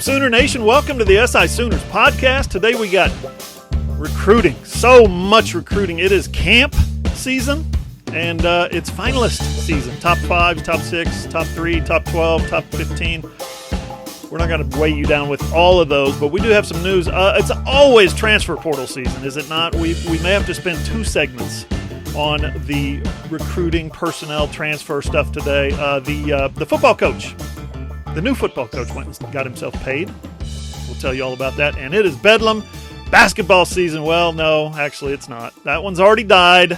Sooner Nation? Welcome to the SI Sooners podcast. Today we got recruiting. So much recruiting. It is camp season, and it's finalist season. Top 5, top 6, top 3, top 12, top 15. We're not going to weigh you down with all of those, but we do have some news. It's always transfer portal season, is it not? We may have to spend 2 segments on the recruiting, personnel, transfer stuff today. The football coach, the new football coach, went and got himself paid. We'll tell you all about that. And it is Bedlam. Basketball season. Well, no, actually it's not. That one's already died.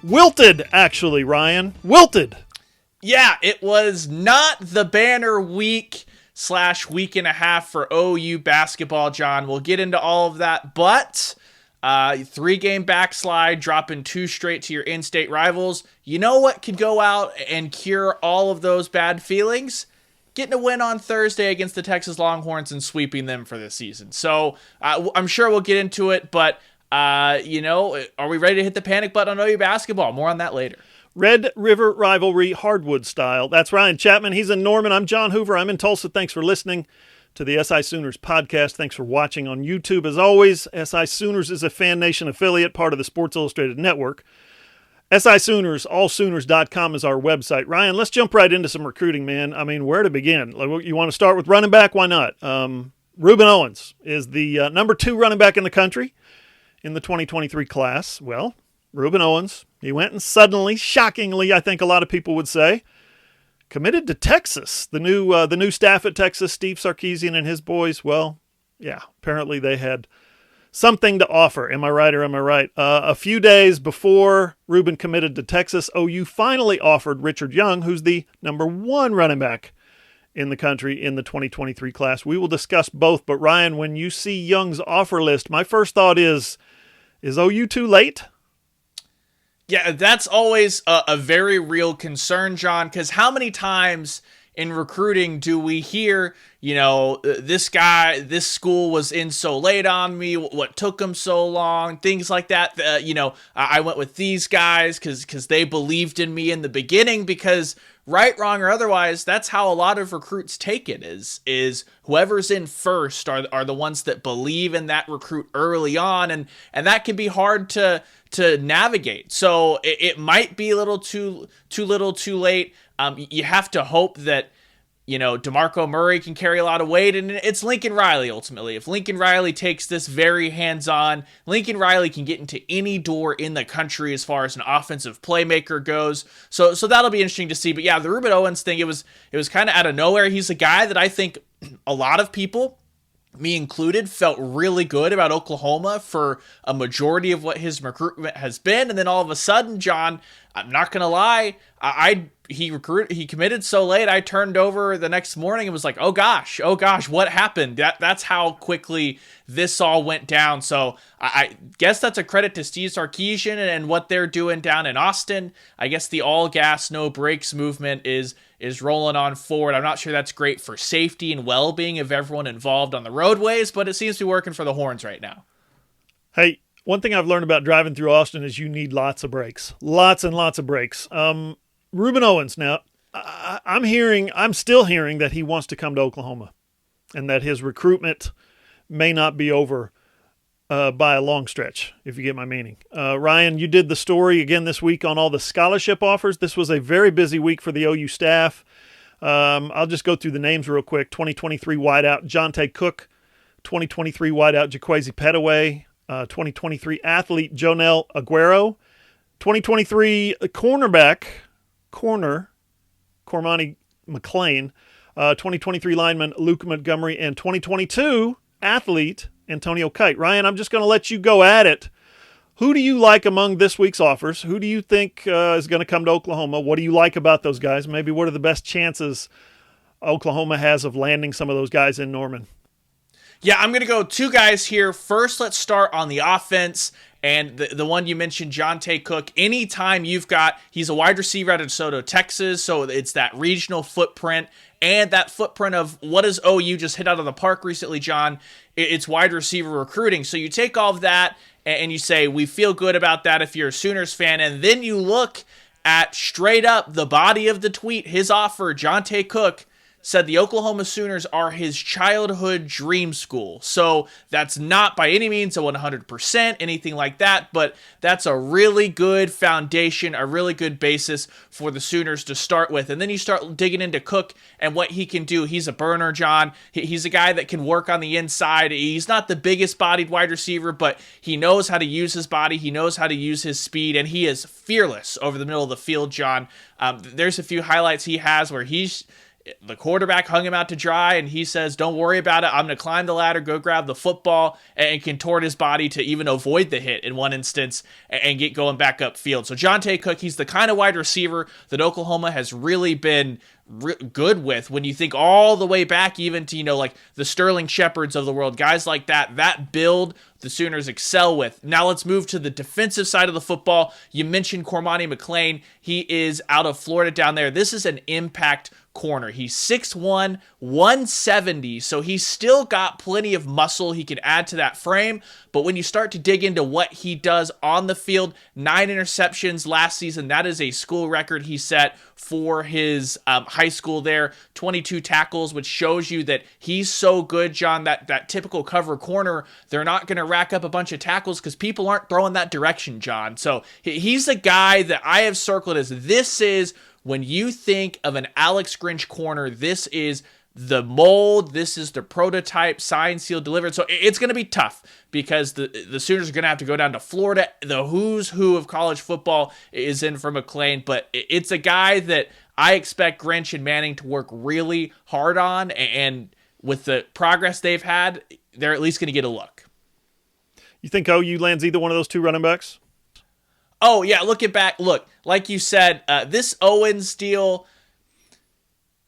Wilted, actually, Ryan. Wilted. Yeah, it was not the banner week / week and a half for OU basketball, John. We'll get into all of that, but 3-game backslide, dropping 2 straight to your in-state rivals. You know what could go out and cure all of those bad feelings? Getting a win on Thursday against the Texas Longhorns and sweeping them for this season. So I'm sure we'll get into it, but are we ready to hit the panic button on OU basketball? More on that later. Red River Rivalry Hardwood style. That's Ryan Chapman. He's in Norman. I'm John Hoover. I'm in Tulsa. Thanks for listening to the SI Sooners podcast. Thanks for watching on YouTube. As always, SI Sooners is a Fan Nation affiliate, part of the Sports Illustrated Network. SI Sooners, allsooners.com is our website. Ryan, let's jump right into some recruiting, man. I mean, where to begin? You want to start with running back? Why not? Rueben Owens is the number 2 running back in the country in the 2023 class. Well, Rueben Owens, he went and suddenly, shockingly, I think a lot of people would say, committed to Texas. The new staff at Texas, Steve Sarkisian and his boys, well, yeah, apparently they had something to offer. Am I right or am I right? A few days before Rueben committed to Texas, OU finally offered Richard Young, who's the number 1 running back in the country in the 2023 class. We will discuss both, but Ryan, when you see Young's offer list, my first thought is OU too late? Yeah, that's always a very real concern, John, because how many times in recruiting do we hear, this school was in so late on me, what took them so long, things like that. I went with these guys because they believed in me in the beginning, because right, wrong, or otherwise, that's how a lot of recruits take it, is whoever's in first are the ones that believe in that recruit early on, and that can be hard to navigate. So it might be a little too little too late. You have to hope that, DeMarco Murray can carry a lot of weight, and it's Lincoln Riley ultimately. If Lincoln Riley takes this very hands-on, Lincoln Riley can get into any door in the country as far as an offensive playmaker goes. So that'll be interesting to see. But yeah, the Rueben Owens thing, it was kind of out of nowhere. He's a guy that I think a lot of people, me included, felt really good about Oklahoma for a majority of what his recruitment has been. And then all of a sudden, John, I'm not going to lie, he committed so late, I turned over the next morning and was like, oh gosh, what happened? That's how quickly this all went down. So I guess that's a credit to Steve Sarkisian and what they're doing down in Austin. I guess the all gas, no brakes movement is rolling on forward. I'm not sure that's great for safety and well-being of everyone involved on the roadways, but it seems to be working for the Horns right now. Hey, one thing I've learned about driving through Austin is you need lots of brakes. Lots and lots of brakes. Rueben Owens, now, I'm still hearing that he wants to come to Oklahoma and that his recruitment may not be over by a long stretch, if you get my meaning. Ryan, you did the story again this week on all the scholarship offers. This was a very busy week for the OU staff. I'll just go through the names real quick. 2023 wideout Jonte Cook, 2023 wideout Jaquazi Petaway, 2023 athlete Jonel Aguero, 2023 corner Cormani McLean, 2023 lineman Luke Montgomery, and 2022 athlete Antonio Kite. Ryan, I'm just going to let you go at it. Who do you like among this week's offers? Who do you think is going to come to Oklahoma? What do you like about those guys? Maybe what are the best chances Oklahoma has of landing some of those guys in Norman? Yeah, I'm going to go 2 guys here. First, let's start on the offense. And the one you mentioned, Jonte Cook, anytime he's a wide receiver out of DeSoto, Texas, so it's that regional footprint and that footprint of what does OU just hit out of the park recently, John? It's wide receiver recruiting. So you take all of that and you say, we feel good about that if you're a Sooners fan, and then you look at straight up the body of the tweet, his offer, Jonte Cook, said the Oklahoma Sooners are his childhood dream school. So that's not by any means a 100% anything like that, but that's a really good foundation, a really good basis for the Sooners to start with. And then you start digging into Cook and what he can do. He's a burner, John. He's a guy that can work on the inside. He's not the biggest bodied wide receiver, but he knows how to use his body. He knows how to use his speed, and he is fearless over the middle of the field, John. There's a few highlights he has where the quarterback hung him out to dry, and he says, don't worry about it. I'm going to climb the ladder, go grab the football, and contort his body to even avoid the hit in one instance and get going back upfield. So Johntay Cook, he's the kind of wide receiver that Oklahoma has really been good with when you think all the way back even to, like the Sterling Shepards of the world, guys like that build the Sooners excel with. Now let's move to the defensive side of the football. You mentioned Cormani McClain. He is out of Florida down there. This is an impact corner. He's 6'1", 170, so he's still got plenty of muscle he can add to that frame. But when you start to dig into what he does on the field, 9 interceptions last season. That is a school record he set for his high school there. 22 tackles, which shows you that he's so good, John. That typical cover corner, they're not going to rack up a bunch of tackles because people aren't throwing that direction, John. So he's a guy that I have circled as this is, when you think of an Alex Grinch corner, this is the mold, this is the prototype, signed, sealed, delivered. So it's going to be tough because the Sooners are going to have to go down to Florida. The who's who of college football is in for McClain, but it's a guy that I expect Grinch and Manning to work really hard on, and with the progress they've had, they're at least going to get a look. You think OU lands either one of those two running backs? Oh, yeah, looking back, look, like you said, this Owens deal,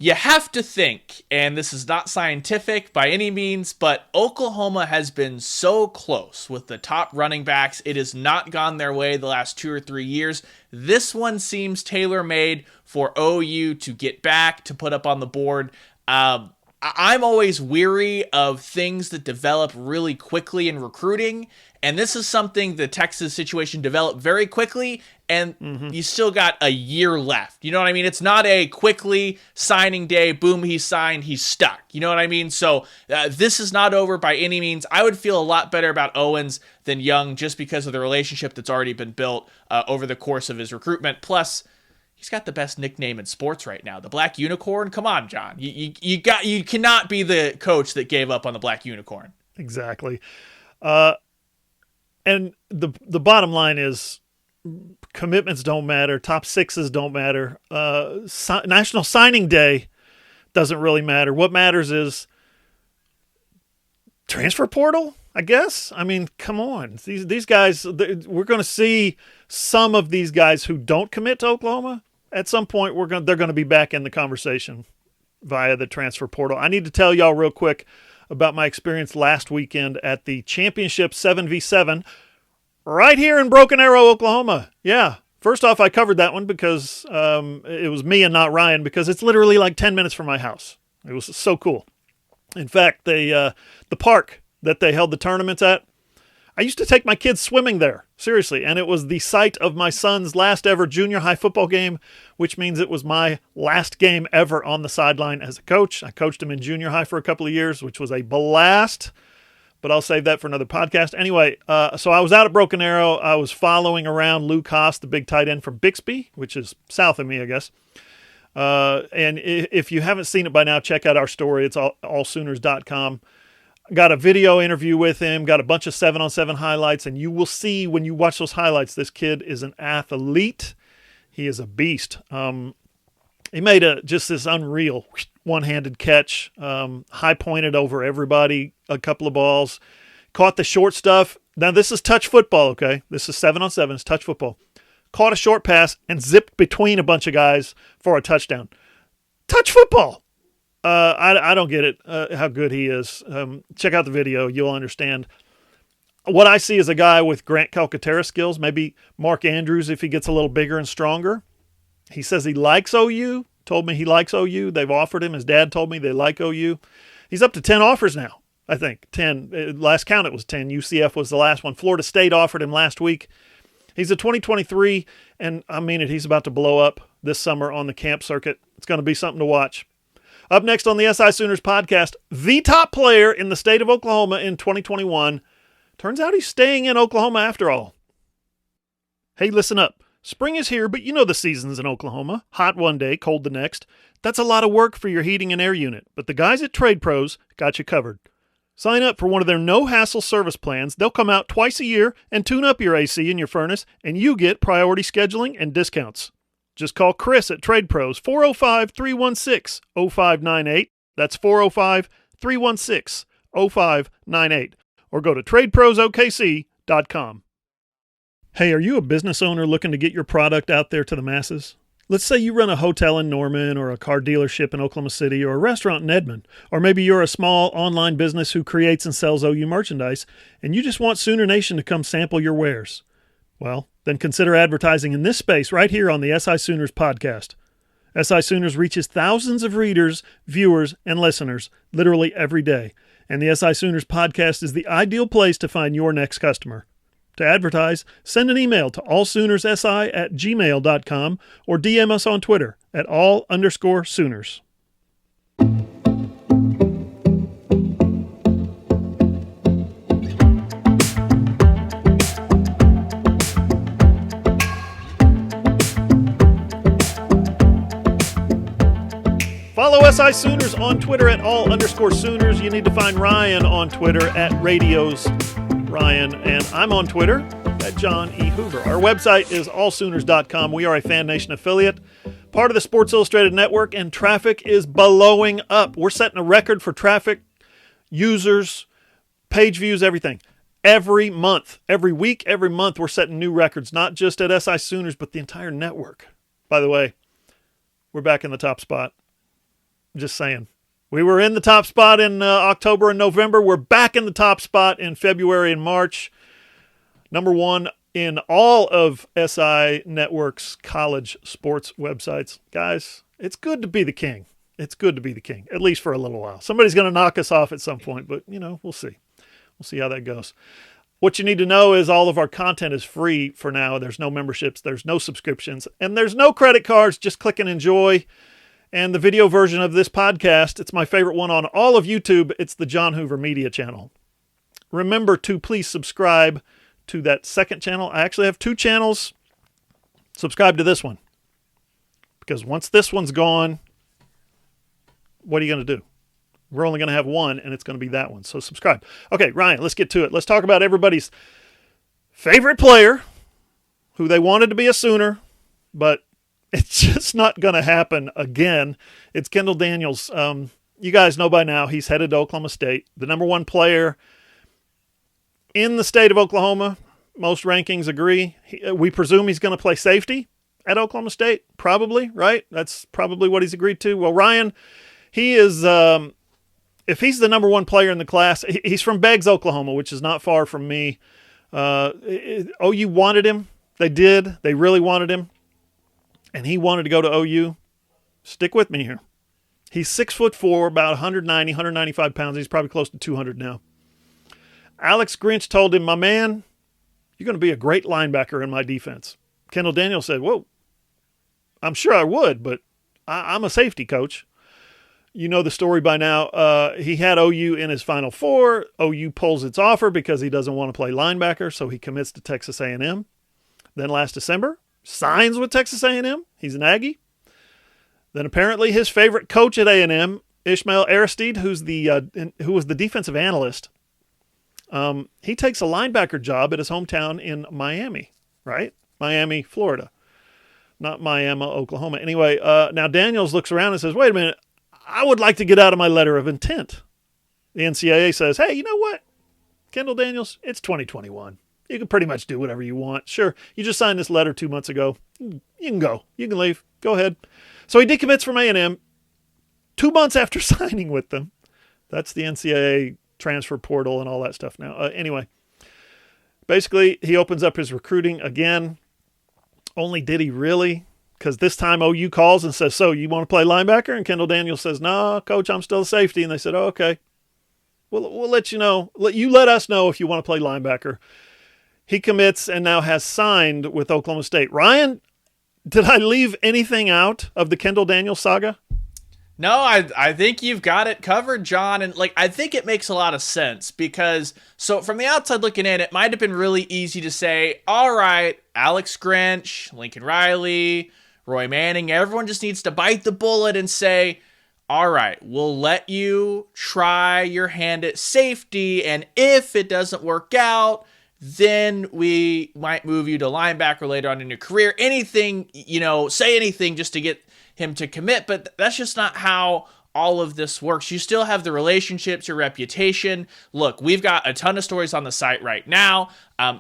you have to think, and this is not scientific by any means, but Oklahoma has been so close with the top running backs. It has not gone their way the last 2 or 3 years. This one seems tailor-made for OU to get back, to put up on the board. I'm always weary of things that develop really quickly in recruiting, and this is something the Texas situation developed very quickly, and you still got a year left. You know what I mean? It's not a quickly signing day, boom, he's signed, he's stuck. You know what I mean? So this is not over by any means. I would feel a lot better about Owens than Young just because of the relationship that's already been built over the course of his recruitment. Plus, he's got the best nickname in sports right now, the Black Unicorn. Come on, John. You cannot be the coach that gave up on the Black Unicorn. Exactly. And the bottom line is commitments don't matter. Top sixes don't matter. National Signing Day doesn't really matter. What matters is transfer portal, I guess. I mean, come on. These guys, we're going to see some of these guys who don't commit to Oklahoma. At some point, they're going to be back in the conversation via the transfer portal. I need to tell y'all real quick about my experience last weekend at the championship 7v7 right here in Broken Arrow, Oklahoma. Yeah. First off, I covered that one because it was me and not Ryan, because it's literally like 10 minutes from my house. It was so cool. In fact, the park that they held the tournaments at, I used to take my kids swimming there, seriously, and it was the site of my son's last ever junior high football game, which means it was my last game ever on the sideline as a coach. I coached him in junior high for a couple of years, which was a blast, but I'll save that for another podcast. Anyway, so I was out at Broken Arrow. I was following around Luke Haas, the big tight end from Bixby, which is south of me, I guess. And if you haven't seen it by now, check out our story. It's allsooners.com. Got a video interview with him, got a bunch of 7-on-7 highlights, and you will see when you watch those highlights, this kid is an athlete. He is a beast. He made just this unreal one-handed catch, high-pointed over everybody, a couple of balls, caught the short stuff. Now, this is touch football, okay? This is 7-on-7, it's touch football. Caught a short pass and zipped between a bunch of guys for a touchdown. Touch football! I don't get it, how good he is. Check out the video. You'll understand. What I see is a guy with Grant Calcaterra skills, maybe Mark Andrews if he gets a little bigger and stronger. He says he likes OU, told me he likes OU. They've offered him. His dad told me they like OU. He's up to 10 offers now, I think. 10. Last count it was 10. UCF was the last one. Florida State offered him last week. He's a 2023, and I mean it, he's about to blow up this summer on the camp circuit. It's going to be something to watch. Up next on the SI Sooners podcast, the top player in the state of Oklahoma in 2021. Turns out he's staying in Oklahoma after all. Hey, listen up. Spring is here, but you know the seasons in Oklahoma. Hot one day, cold the next. That's a lot of work for your heating and air unit, but the guys at Trade Pros got you covered. Sign up for one of their no-hassle service plans. They'll come out twice a year and tune up your AC and your furnace, and you get priority scheduling and discounts. Just call Chris at Trade Pros, 405-316-0598. That's 405-316-0598. Or go to TradeProsOKC.com. Hey, are you a business owner looking to get your product out there to the masses? Let's say you run a hotel in Norman or a car dealership in Oklahoma City or a restaurant in Edmond. Or maybe you're a small online business who creates and sells OU merchandise and you just want Sooner Nation to come sample your wares. Well, then consider advertising in this space right here on the SI Sooners podcast. SI Sooners reaches thousands of readers, viewers, and listeners literally every day. And the SI Sooners podcast is the ideal place to find your next customer. To advertise, send an email to allsoonersi@gmail.com or DM us on Twitter at all_Sooners. Follow SI Sooners on Twitter at all_Sooners. You need to find Ryan on Twitter at Radios Ryan, and I'm on Twitter at John E. Hoover. Our website is allsooners.com. We are a Fan Nation affiliate, part of the Sports Illustrated Network, and traffic is blowing up. We're setting a record for traffic, users, page views, everything. Every month, every week, every month, we're setting new records, not just at SI Sooners, but the entire network. By the way, we're back in the top spot. Just saying. We were in the top spot in October and November. We're back in the top spot in February and March. Number one in all of SI Network's college sports websites. Guys, it's good to be the king. It's good to be the king, at least for a little while. Somebody's going to knock us off at some point, but, we'll see. We'll see how that goes. What you need to know is all of our content is free for now. There's no memberships. There's no subscriptions. And there's no credit cards. Just click and enjoy. And the video version of this podcast, it's my favorite one on all of YouTube. It's the John Hoover Media channel. Remember to please subscribe to that second channel. I actually have two channels. Subscribe to this one. Because once this one's gone, what are you going to do? We're only going to have one, and it's going to be that one. So subscribe. Okay, Ryan, let's get to it. Let's talk about everybody's favorite player, who they wanted to be a Sooner, but it's just not going to happen again. It's Kendall Daniels. You guys know by now he's headed to Oklahoma State, the number one player in the state of Oklahoma. Most rankings agree. We presume he's going to play safety at Oklahoma State, probably, right? That's probably what he's agreed to. Well, Ryan, he is, if he's the number one player in the class, he's from Beggs, Oklahoma, which is not far from me. OU wanted him. They did. They really wanted him. And he wanted to go to OU. Stick with me here. He's 6'4", about 190, 195 pounds. He's probably close to 200 now. Alex Grinch told him, my man, you're going to be a great linebacker in my defense. Kendall Daniels said, whoa, I'm sure I would, but I'm a safety coach. You know the story by now. He had OU in his Final Four. OU pulls its offer because he doesn't want to play linebacker, so he commits to Texas A&M. Then last December, signs with Texas A&M. He's an Aggie. Then apparently his favorite coach at A&M, Ishmael Aristide, who was the defensive analyst, he takes a linebacker job at his hometown in Miami, right? Miami, Florida. Not Miami, Oklahoma. Anyway, now Daniels looks around and says, wait a minute, I would like to get out of my letter of intent. The NCAA says, hey, you know what? Kendall Daniels, it's 2021. You can pretty much do whatever you want. Sure, you just signed this letter 2 months ago. You can go. You can leave. Go ahead. So he decommits from A&M 2 months after signing with them. That's the NCAA transfer portal and all that stuff now. Anyway, basically, he opens up his recruiting again. Only did he really? Because this time OU calls and says, so you want to play linebacker? And Kendall Daniels says, no, coach, I'm still a safety. And they said, oh, okay. We'll let you know. Let us know if you want to play linebacker. He commits and now has signed with Oklahoma State. Ryan, did I leave anything out of the Kendall Daniels saga? No, I think you've got it covered, John. And like, I think it makes a lot of sense because, so from the outside looking in, it might have been really easy to say, all right, Alex Grinch, Lincoln Riley, Roy Manning, everyone just needs to bite the bullet and say, all right, we'll let you try your hand at safety. And if it doesn't work out, then we might move you to linebacker later on in your career. Anything, say anything just to get him to commit, but that's just not how all of this works. You still have the relationships, your reputation. Look, we've got a ton of stories on the site right now,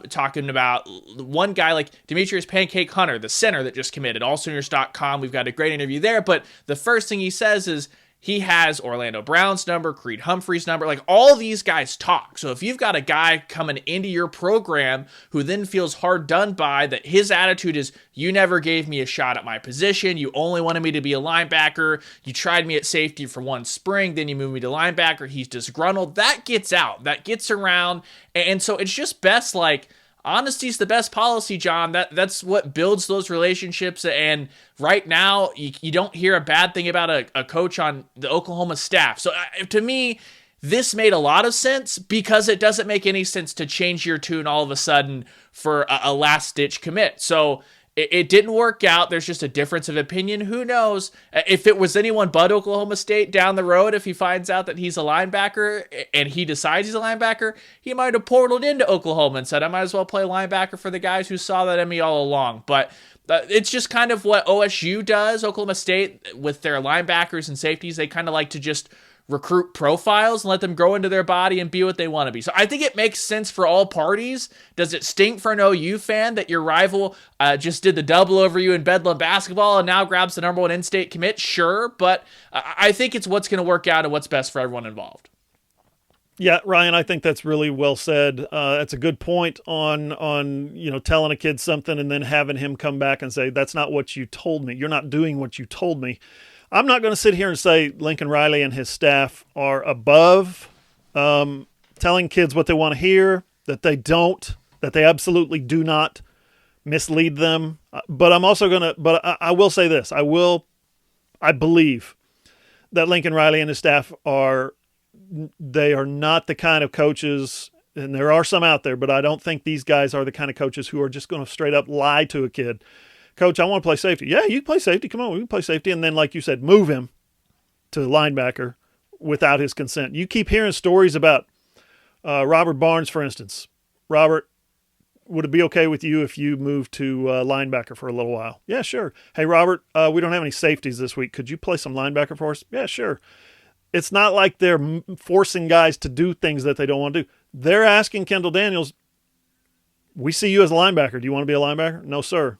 talking about one guy like Demetrius Pancake Hunter, the center that just committed, allsooners.com. We've got a great interview there, but the first thing he says is, he has Orlando Brown's number, Creed Humphrey's number, like all these guys talk. So if you've got a guy coming into your program who then feels hard done by, that his attitude is, you never gave me a shot at my position, you only wanted me to be a linebacker, you tried me at safety for one spring, then you moved me to linebacker, he's disgruntled, that gets out, that gets around. And so it's just best, like, honesty's the best policy, John. That's what builds those relationships. And right now, you don't hear a bad thing about a coach on the Oklahoma staff. So to me, this made a lot of sense because it doesn't make any sense to change your tune all of a sudden for a last-ditch commit. So it didn't work out. There's just a difference of opinion. Who knows? If it was anyone but Oklahoma State down the road, if he finds out that he's a linebacker and he decides he's a linebacker, he might have portaled into Oklahoma and said, I might as well play linebacker for the guys who saw that in me all along. But it's just kind of what OSU does, Oklahoma State, with their linebackers and safeties. They kind of like to just recruit profiles and let them grow into their body and be what they want to be. So I think it makes sense for all parties. Does it stink for an OU fan that your rival just did the double over you in Bedlam basketball and now grabs the number one in-state commit? Sure, but I think it's what's going to work out and what's best for everyone involved. Yeah, Ryan, I think that's really well said. That's a good point on telling a kid something and then having him come back and say, that's not what you told me. You're not doing what you told me. I'm not going to sit here and say Lincoln Riley and his staff are above telling kids what they want to hear, that they absolutely do not mislead them. But I'm also going to, I will say this. I believe that Lincoln Riley and his staff they are not the kind of coaches, and there are some out there, but I don't think these guys are the kind of coaches who are just going to straight up lie to a kid. Coach, I want to play safety. Yeah, you can play safety. Come on, we can play safety. And then, like you said, move him to linebacker without his consent. You keep hearing stories about Robert Barnes, for instance. Robert, would it be okay with you if you moved to linebacker for a little while? Yeah, sure. Hey, Robert, we don't have any safeties this week. Could you play some linebacker for us? Yeah, sure. It's not like they're forcing guys to do things that they don't want to do. They're asking Kendall Daniels, we see you as a linebacker. Do you want to be a linebacker? No, sir.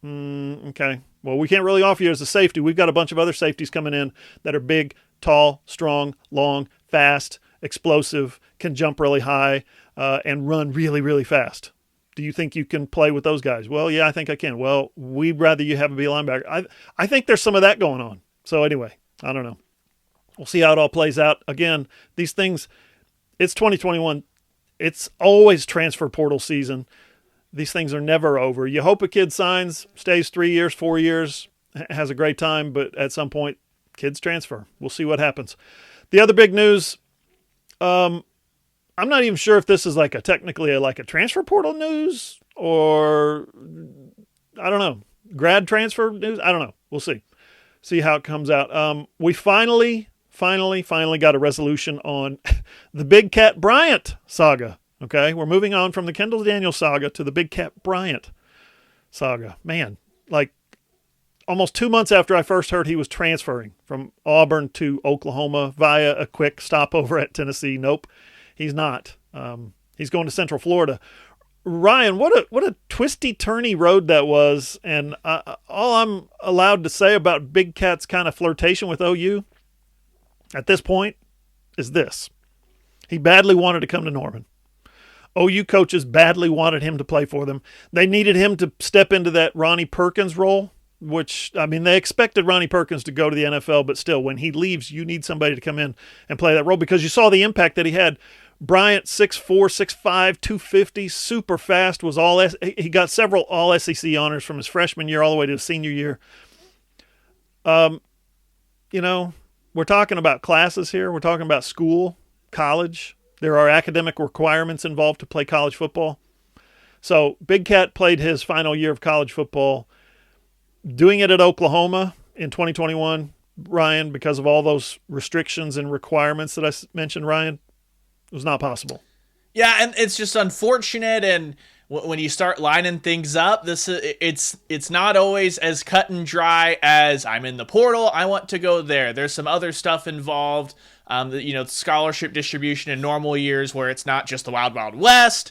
Okay. Well, we can't really offer you as a safety. We've got a bunch of other safeties coming in that are big, tall, strong, long, fast, explosive, can jump really high, and run really, really fast. Do you think you can play with those guys? Well, yeah, I think I can. Well, we'd rather you have a be a linebacker. I think there's some of that going on. So anyway, I don't know. We'll see how it all plays out. Again, these things, it's 2021. It's always transfer portal season. These things are never over. You hope a kid signs, stays 3 years, 4 years, has a great time, but at some point, kids transfer. We'll see what happens. The other big news, I'm not even sure if this is technically a transfer portal news or, I don't know, grad transfer news. I don't know. We'll see. See how it comes out. We finally got a resolution on the Big Cat Bryant saga. Okay, we're moving on from the Kendall Daniels saga to the Big Cat Bryant saga. Man, almost 2 months after I first heard he was transferring from Auburn to Oklahoma via a quick stopover at Tennessee. Nope, he's not. He's going to Central Florida. Ryan, what a twisty-turny road that was. And all I'm allowed to say about Big Cat's kind of flirtation with OU at this point is this. He badly wanted to come to Norman. OU coaches badly wanted him to play for them. They needed him to step into that Ronnie Perkins role, which, they expected Ronnie Perkins to go to the NFL, but still, when he leaves, you need somebody to come in and play that role because you saw the impact that he had. Bryant, 6'4", 6'5", 250, super fast, he got several All-SEC honors from his freshman year all the way to his senior year. we're talking about classes here. We're talking about school, college. There are academic requirements involved to play college football. So Big Cat played his final year of college football, doing it at Oklahoma in 2021, Ryan, because of all those restrictions and requirements that I mentioned, Ryan, it was not possible. Yeah, and it's just unfortunate, and when you start lining things up, it's not always as cut and dry as I'm in the portal, I want to go there. There's some other stuff involved, scholarship distribution in normal years where it's not just the Wild Wild West.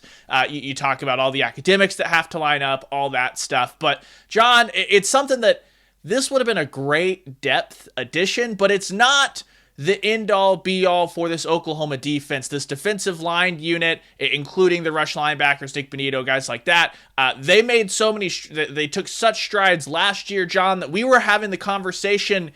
You talk about all the academics that have to line up, all that stuff. But John, it's something that this would have been a great depth addition, but it's not the end-all, be-all for this Oklahoma defense, this defensive line unit, including the rush linebackers, Nick Benito, guys like that. They made they took such strides last year, John, that we were having the conversation,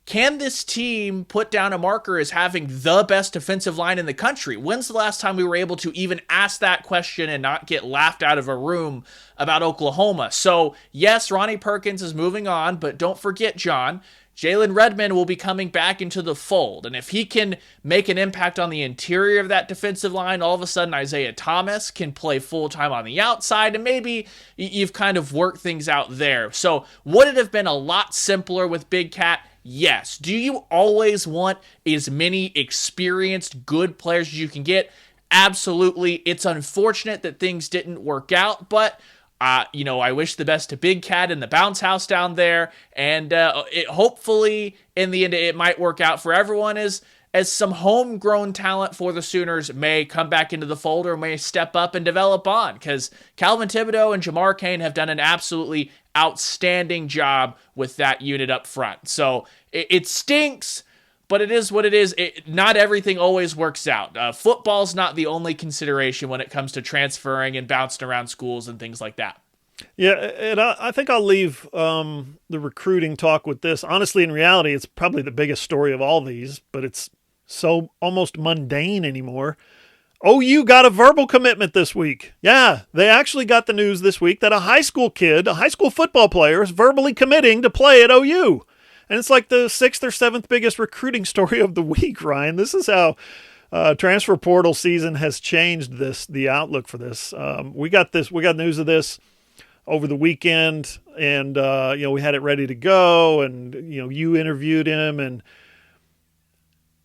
can this team put down a marker as having the best defensive line in the country? When's the last time we were able to even ask that question and not get laughed out of a room about Oklahoma? So, yes, Ronnie Perkins is moving on, but don't forget, John, Jalen Redmond will be coming back into the fold. And if he can make an impact on the interior of that defensive line, all of a sudden Isaiah Thomas can play full-time on the outside, and maybe you've kind of worked things out there. So would it have been a lot simpler with Big Cat? Yes. Do you always want as many experienced, good players as you can get? Absolutely. It's unfortunate that things didn't work out, but I wish the best to Big Cat in the bounce house down there, and hopefully in the end it might work out for everyone as some homegrown talent for the Sooners may come back into the fold or may step up and develop on, because Calvin Thibodeau and Jamar Cain have done an absolutely outstanding job with that unit up front. So it stinks, but it is what it is. Not everything always works out. Football's not the only consideration when it comes to transferring and bouncing around schools and things like that. Yeah, and I think I'll leave the recruiting talk with this. Honestly, in reality, it's probably the biggest story of all these, but it's so almost mundane anymore. OU got a verbal commitment this week. Yeah, they actually got the news this week that a high school football player, is verbally committing to play at OU. And it's like the 6th or 7th biggest recruiting story of the week, Ryan. This is how transfer portal season has changed the outlook for this. We got news of this over the weekend, and we had it ready to go, and you interviewed him, and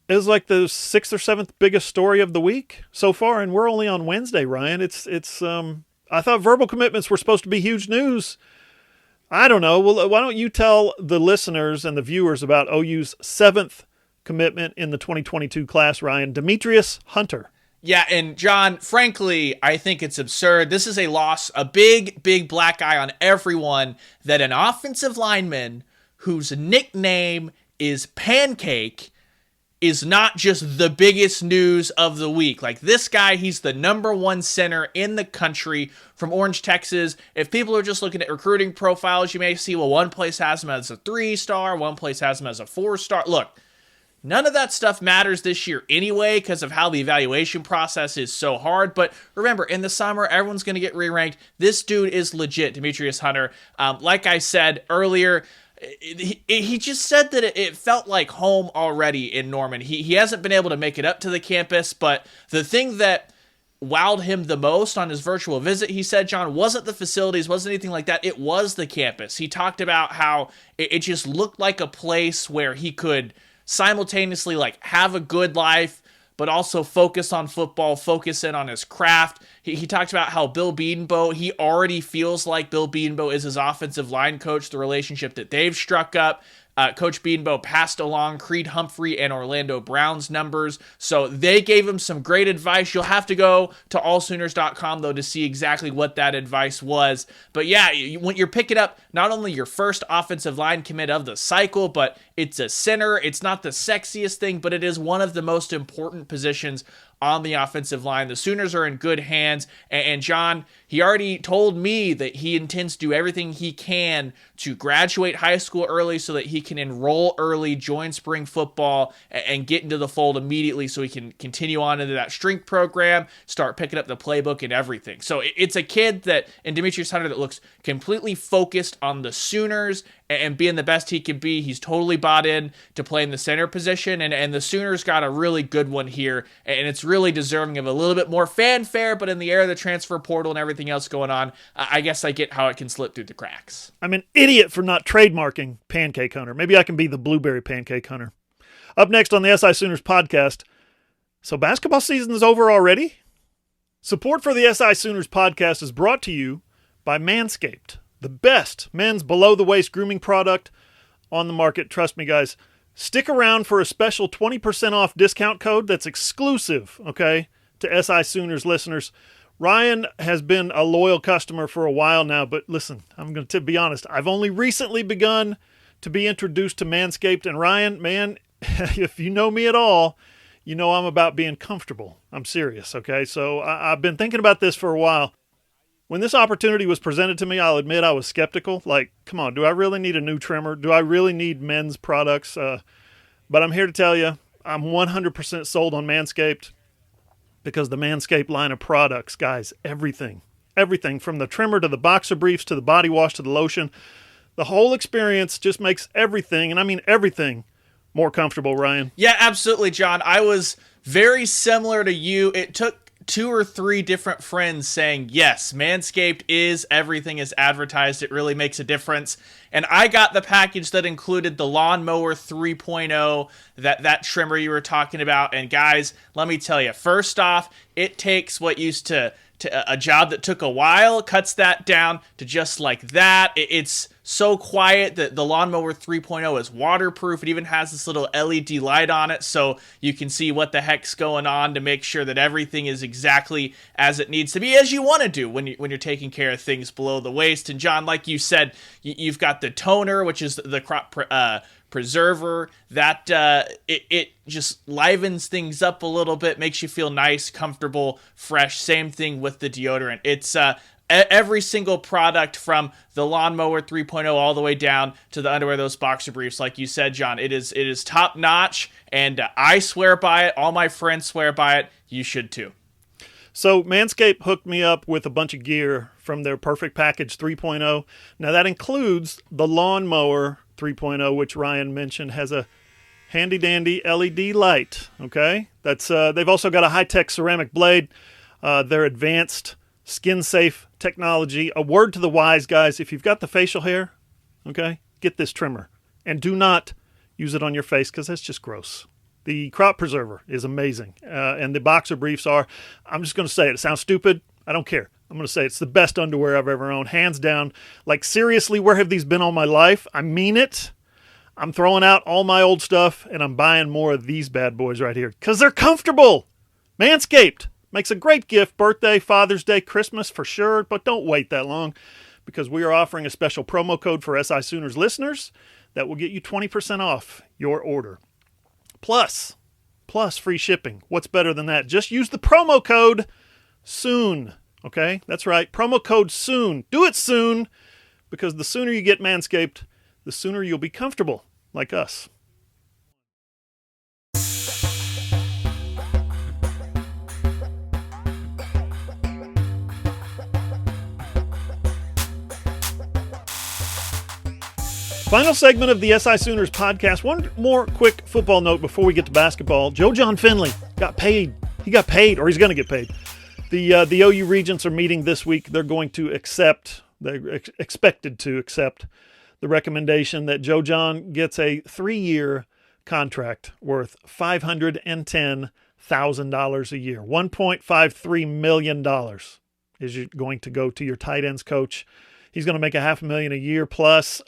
it was like the 6th or 7th biggest story of the week so far, and we're only on Wednesday, Ryan. It's I thought verbal commitments were supposed to be huge news. I don't know. Well, why don't you tell the listeners and the viewers about OU's 7th commitment in the 2022 class, Ryan, Demetrius Hunter. Yeah, and John, frankly, I think it's absurd. This is a loss, a big, big black eye on everyone, that an offensive lineman whose nickname is Pancake is not just the biggest news of the week. Like, this guy, he's the #1 center in the country from Orange, Texas. If people are just looking at recruiting profiles, you may see, well, one place has him as a 3-star, one place has him as a 4-star. Look, none of that stuff matters this year anyway because of how the evaluation process is so hard. But remember, in the summer, everyone's going to get re-ranked. This dude is legit, Demetrius Hunter. Like I said earlier, he just said that it felt like home already in Norman. He hasn't been able to make it up to the campus, but the thing that wowed him the most on his virtual visit, he said, John, wasn't the facilities, wasn't anything like that. It was the campus. He talked about how it just looked like a place where he could simultaneously have a good life, but also focus on football, focus in on his craft. He talked about how Bill Bedenbaugh, he already feels like Bill Bedenbaugh is his offensive line coach, the relationship that they've struck up. Coach Bedenbaugh passed along Creed Humphrey and Orlando Brown's numbers, so they gave him some great advice. You'll have to go to allsooners.com, though, to see exactly what that advice was. But yeah, when you're picking up not only your first offensive line commit of the cycle, but it's a center. It's not the sexiest thing, but it is one of the most important positions on the offensive line. The Sooners are in good hands. And John, he already told me that he intends to do everything he can to graduate high school early so that he can enroll early, join spring football, and get into the fold immediately so he can continue on into that strength program, start picking up the playbook and everything. So it's a kid that, and Demetrius Hunter, that looks completely focused on the Sooners and being the best he can be. He's totally bought in to playing the center position, and the Sooners got a really good one here, and it's really deserving of a little bit more fanfare, but in the era of the transfer portal and everything else going on, I guess I get how it can slip through the cracks. I'm an idiot for not trademarking Pancake Hunter. Maybe I can be the Blueberry Pancake Hunter. Up next on the SI Sooners podcast. So basketball season is over already? Support for the SI Sooners podcast is brought to you by Manscaped, the best men's below-the-waist grooming product on the market. Trust me, guys. Stick around for a special 20% off discount code that's exclusive, okay, to SI Sooners listeners. Ryan has been a loyal customer for a while now, but listen, I'm going to be honest. I've only recently begun to be introduced to Manscaped, and Ryan, man, if you know me at all, you know I'm about being comfortable. I'm serious, okay? So I've been thinking about this for a while. When this opportunity was presented to me, I'll admit I was skeptical. Like, come on, do I really need a new trimmer? Do I really need men's products? But I'm here to tell you, I'm 100% sold on Manscaped because the Manscaped line of products, guys, everything from the trimmer to the boxer briefs to the body wash to the lotion, the whole experience just makes everything, and I mean everything, more comfortable, Ryan. Yeah, absolutely, John. I was very similar to you. It took 2 or 3 different friends saying, yes, Manscaped is everything as advertised. It really makes a difference. And I got the package that included the Lawnmower 3.0, that trimmer you were talking about. And guys, let me tell you, first off, it takes what used to a job that took a while, cuts that down to just like that. It's so quiet that the Lawnmower 3.0 is waterproof. It even has this little LED light on it so you can see what the heck's going on to make sure that everything is exactly as it needs to be, as you want to do when you're taking care of things below the waist. And John, like you said, you've got the toner, which is the crop preserver that it just livens things up a little bit, makes you feel nice, comfortable, fresh. Same thing with the deodorant. It's every single product from the Lawnmower 3.0 all the way down to the underwear, those boxer briefs, like you said, John. It is top notch, and I swear by it. All my friends swear by it. You should too. So Manscaped hooked me up with a bunch of gear from their Perfect Package 3.0. Now that includes the Lawnmower 3.0, which Ryan mentioned, has a handy-dandy LED light, okay? That's they've also got a high-tech ceramic blade. Their advanced skin-safe technology. A word to the wise, guys, if you've got the facial hair, okay, get this trimmer. And do not use it on your face because that's just gross. The crop preserver is amazing. And the boxer briefs are, I'm just going to say it. It sounds stupid. I don't care. I'm going to say it's the best underwear I've ever owned, hands down. Like, seriously, where have these been all my life? I mean it. I'm throwing out all my old stuff, and I'm buying more of these bad boys right here because they're comfortable. Manscaped makes a great gift, birthday, Father's Day, Christmas for sure, but don't wait that long because we are offering a special promo code for SI Sooners listeners that will get you 20% off your order. Plus free shipping. What's better than that? Just use the promo code SOON. Okay, that's right. Promo code SOON. Do it soon, because the sooner you get Manscaped, the sooner you'll be comfortable, like us. Final segment of the SI Sooners podcast. One more quick football note before we get to basketball. Joe Jon Finley got paid. He got paid, or he's going to get paid. The OU Regents are meeting this week. They're going to they're expected to accept the recommendation that Joe Jon gets a 3-year contract worth $510,000 a year. $1.53 million is going to go to your tight ends coach. He's going to make $500,000 a year plus.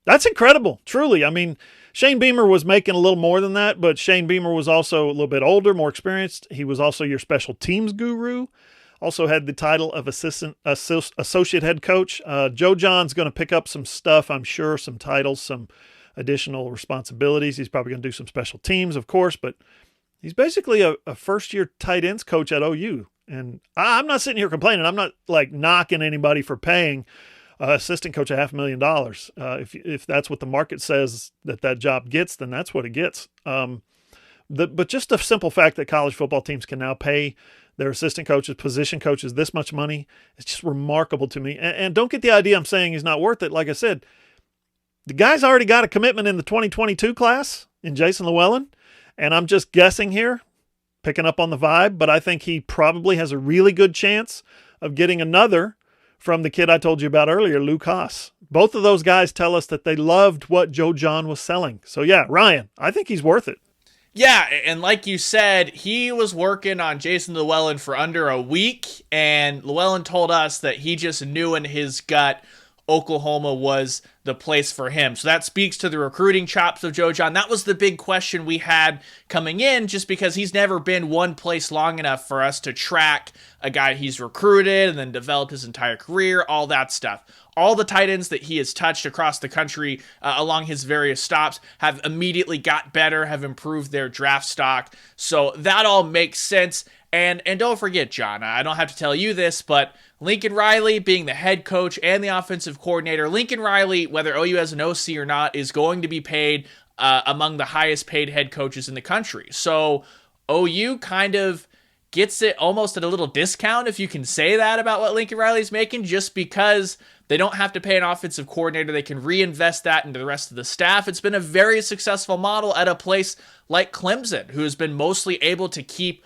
That's incredible, truly. I mean, Shane Beamer was making a little more than that, but Shane Beamer was also a little bit older, more experienced. He was also your special teams guru. Also had the title of associate head coach. Joe Jon's going to pick up some stuff, I'm sure, some titles, some additional responsibilities. He's probably going to do some special teams, of course, but He's basically a first-year tight ends coach at OU. And I'm not sitting here complaining. I'm not like knocking anybody for paying assistant coach $500,000. If that's what the market says that job gets, then that's what it gets. But just the simple fact that college football teams can now pay their assistant coaches, position coaches this much money, it's just remarkable to me. And don't get the idea I'm saying he's not worth it. Like I said, the guy's already got a commitment in the 2022 class in Jason Llewellyn. And I'm just guessing here, picking up on the vibe, but I think he probably has a really good chance of getting another from the kid I told you about earlier, Luke Haas. Both of those guys tell us that they loved what Joe Jon was selling. So yeah, Ryan, I think he's worth it. Yeah, and like you said, he was working on Jason Llewellyn for under a week, and Llewellyn told us that he just knew in his gut Oklahoma was the place for him. So that speaks to the recruiting chops of Joe Jon. That was the big question we had coming in, just because he's never been one place long enough for us to track a guy he's recruited and then developed his entire career, all that stuff. All the tight ends that he has touched across the country along his various stops have immediately got better, have improved their draft stock. So that all makes sense. And don't forget, John, I don't have to tell you this, but Lincoln Riley being the head coach and the offensive coordinator, Lincoln Riley, whether OU has an OC or not, is going to be paid among the highest paid head coaches in the country. So OU kind of gets it almost at a little discount, if you can say that about what Lincoln Riley's making, just because they don't have to pay an offensive coordinator. They can reinvest that into the rest of the staff. It's been a very successful model at a place like Clemson, who has been mostly able to keep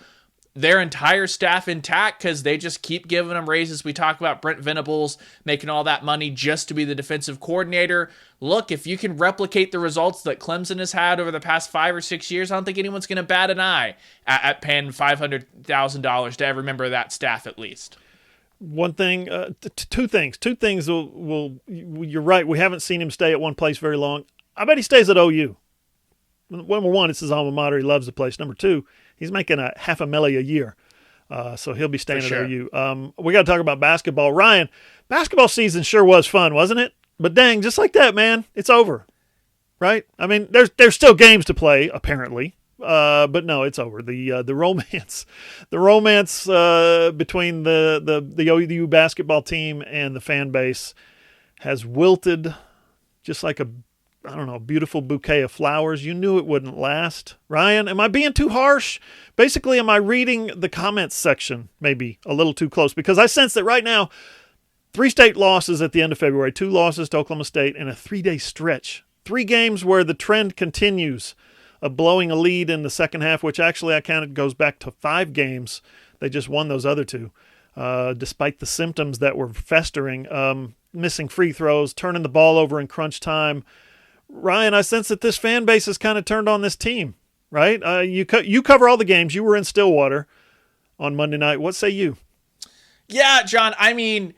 their entire staff intact because they just keep giving them raises. We talk about Brent Venables making all that money just to be the defensive coordinator. Look, if you can replicate the results that Clemson has had over the past 5 or 6 years, I don't think anyone's going to bat an eye at paying $500,000 to every member of that staff at least. One thing, two things will, you're right, we haven't seen him stay at one place very long. I bet he stays at OU. Number one, it's his alma mater. He loves the place. Number two, he's making $500,000 a year. So he'll be staying at OU. We got to talk about basketball. Ryan, basketball season sure was fun, wasn't it? But dang, just like that, man, it's over, right? I mean, there's still games to play, apparently. But no, it's over. The romance between the OU basketball team and the fan base has wilted just like a beautiful bouquet of flowers. You knew it wouldn't last. Ryan, am I being too harsh? Basically, am I reading the comments section maybe a little too close? Because I sense that right now, 3 state losses at the end of February, 2 losses to Oklahoma State, and a 3-day stretch. 3 games where the trend continues of blowing a lead in the second half, which actually I counted goes back to 5 games. They just won those other 2, despite the symptoms that were festering, missing free throws, turning the ball over in crunch time. Ryan, I sense that this fan base has kind of turned on this team, right? You cover all the games. You were in Stillwater on Monday night. What say you? Yeah, John, I mean,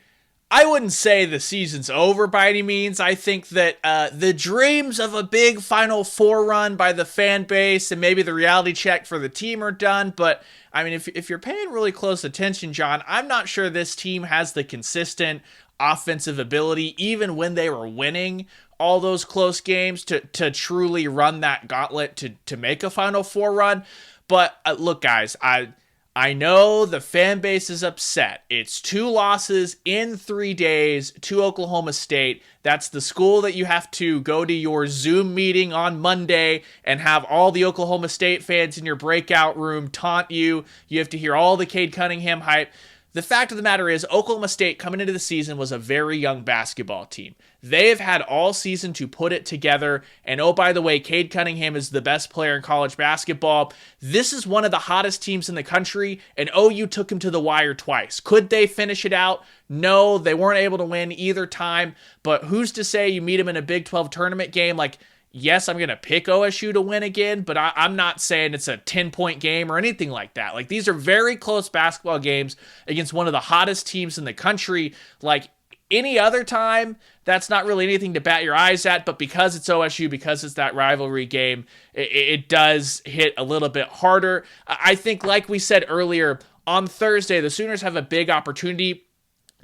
I wouldn't say the season's over by any means. I think that the dreams of a big Final Four run by the fan base and maybe the reality check for the team are done. But, I mean, if you're paying really close attention, John, I'm not sure this team has the consistent offensive ability, even when they were winning all those close games, to truly run that gauntlet to make a Final Four run. But look, guys, I know the fan base is upset. It's 2 losses in 3 days to Oklahoma State. That's the school that you have to go to your Zoom meeting on Monday and have all the Oklahoma State fans in your breakout room taunt you. You have to hear all the Cade Cunningham hype. The fact of the matter is, Oklahoma State coming into the season was a very young basketball team. They have had all season to put it together. And oh, by the way, Cade Cunningham is the best player in college basketball. This is one of the hottest teams in the country, and OU took him to the wire twice. Could they finish it out? No, they weren't able to win either time. But who's to say you meet them in a Big 12 tournament game? Like, yes, I'm going to pick OSU to win again, but I'm not saying it's a 10-point game or anything like that. Like, these are very close basketball games against one of the hottest teams in the country. Like, any other time, that's not really anything to bat your eyes at, but because it's OSU, because it's that rivalry game, it does hit a little bit harder. I think, like we said earlier, on Thursday, the Sooners have a big opportunity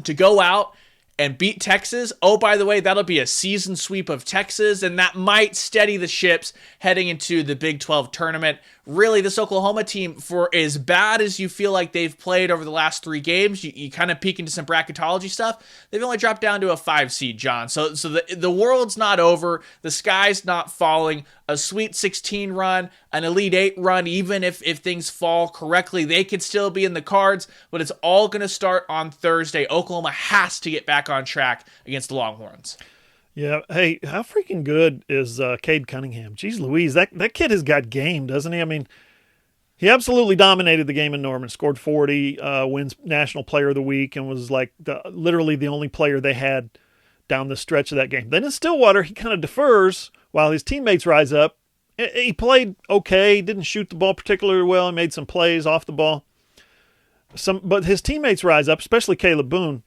to go out and beat Texas, oh, by the way, that'll be a season sweep of Texas, and that might steady the ships heading into the Big 12 tournament. Really, this Oklahoma team, for as bad as you feel like they've played over the last 3 games, you kind of peek into some bracketology stuff, they've only dropped down to a 5 seed, John. So the world's not over. The sky's not falling. A Sweet 16 run, an Elite 8 run, even if things fall correctly, they could still be in the cards, but it's all going to start on Thursday. Oklahoma has to get back on track against the Longhorns. Yeah. Hey, how freaking good is Cade Cunningham? Jeez Louise, that kid has got game, doesn't he? I mean, he absolutely dominated the game in Norman, scored 40, wins National Player of the Week, and was like literally the only player they had down the stretch of that game. Then in Stillwater, he kind of defers while his teammates rise up. He played okay, didn't shoot the ball particularly well, and made some plays off the ball. But his teammates rise up, especially Caleb Boone.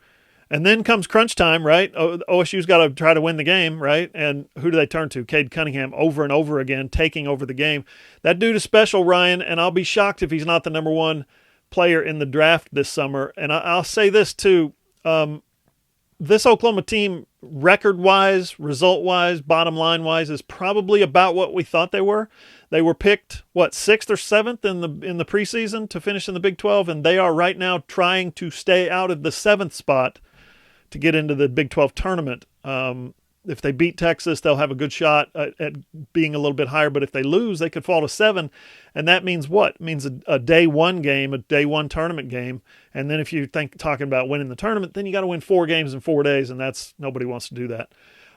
And then comes crunch time, right? OSU's got to try to win the game, right? And who do they turn to? Cade Cunningham over and over again, taking over the game. That dude is special, Ryan, and I'll be shocked if he's not the number 1 player in the draft this summer. And I'll say this, too. This Oklahoma team, record-wise, result-wise, bottom line-wise, is probably about what we thought they were. They were picked, 6th or 7th in the preseason to finish in the Big 12, and they are right now trying to stay out of the 7th spot to get into the Big 12 tournament. If they beat Texas, they'll have a good shot at being a little bit higher, but if they lose, they could fall to 7, and that means what? It means a day 1 game, a day 1 tournament game, and then if you talking about winning the tournament, then you got to win 4 games in 4 days, and nobody wants to do that.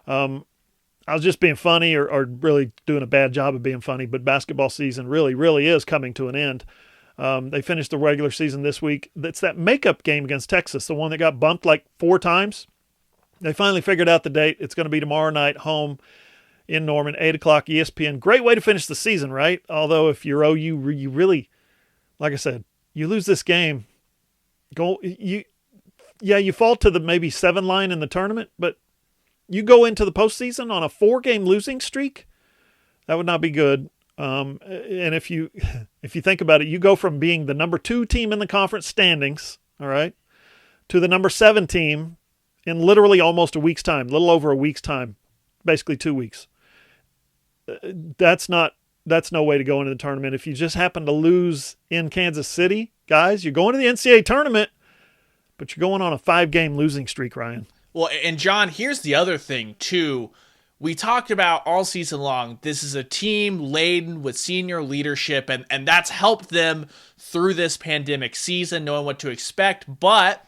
I was just being funny or really doing a bad job of being funny, but basketball season really, really is coming to an end. They finished the regular season this week. It's that makeup game against Texas, the one that got bumped like 4 times. They finally figured out the date. It's going to be tomorrow night, home in Norman, 8 o'clock ESPN. Great way to finish the season, right? Although if you're OU, you really, like I said, you lose this game, you fall to the maybe 7 line in the tournament, but you go into the postseason on a 4-game losing streak, that would not be good. And if you think about it, you go from being the number 2 team in the conference standings, all right, to the number 7 team in literally almost a week's time, a little over a week's time, basically 2 weeks. That's no way to go into the tournament. If you just happen to lose in Kansas City, guys, you're going to the NCAA tournament, but you're going on a 5-game losing streak, Ryan. Well, and John, here's the other thing, too. We talked about all season long, this is a team laden with senior leadership, and that's helped them through this pandemic season, knowing what to expect. But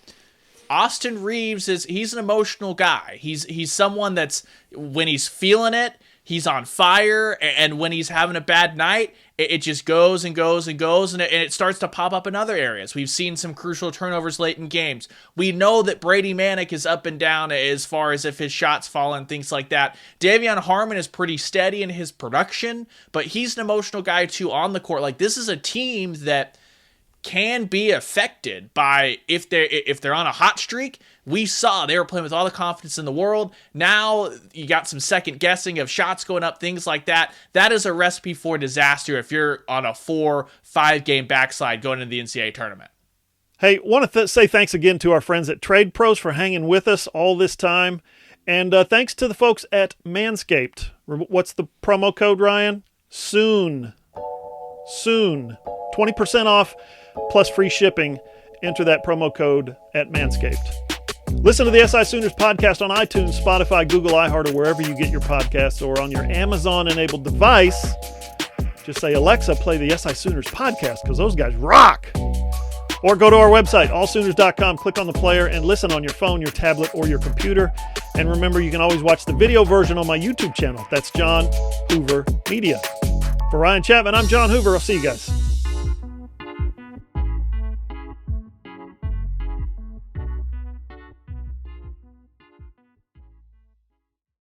Austin Reeves he's an emotional guy. He's someone that's, when he's feeling it, he's on fire, and when he's having a bad night, it just goes and goes and goes, and it starts to pop up in other areas. We've seen some crucial turnovers late in games. We know that Brady Manick is up and down as far as if his shots fall and things like that. Davion Harmon is pretty steady in his production, but he's an emotional guy too on the court. Like, this is a team that can be affected by if they're on a hot streak. We saw they were playing with all the confidence in the world. Now you got some second guessing of shots going up, things like that. That is a recipe for disaster if you're on a 4-5 game backslide going into the NCAA tournament. Hey, want to say thanks again to our friends at Trade Pros for hanging with us all this time. And thanks to the folks at Manscaped. What's the promo code, Ryan? Soon. 20% off plus free shipping. Enter that promo code at Manscaped. Listen to the SI Sooners podcast on iTunes, Spotify, Google, iHeart, or wherever you get your podcasts, or on your Amazon-enabled device. Just say, Alexa, play the SI Sooners podcast, because those guys rock. Or go to our website, allsooners.com, click on the player, and listen on your phone, your tablet, or your computer. And remember, you can always watch the video version on my YouTube channel. That's John Hoover Media. For Ryan Chapman, I'm John Hoover. I'll see you guys.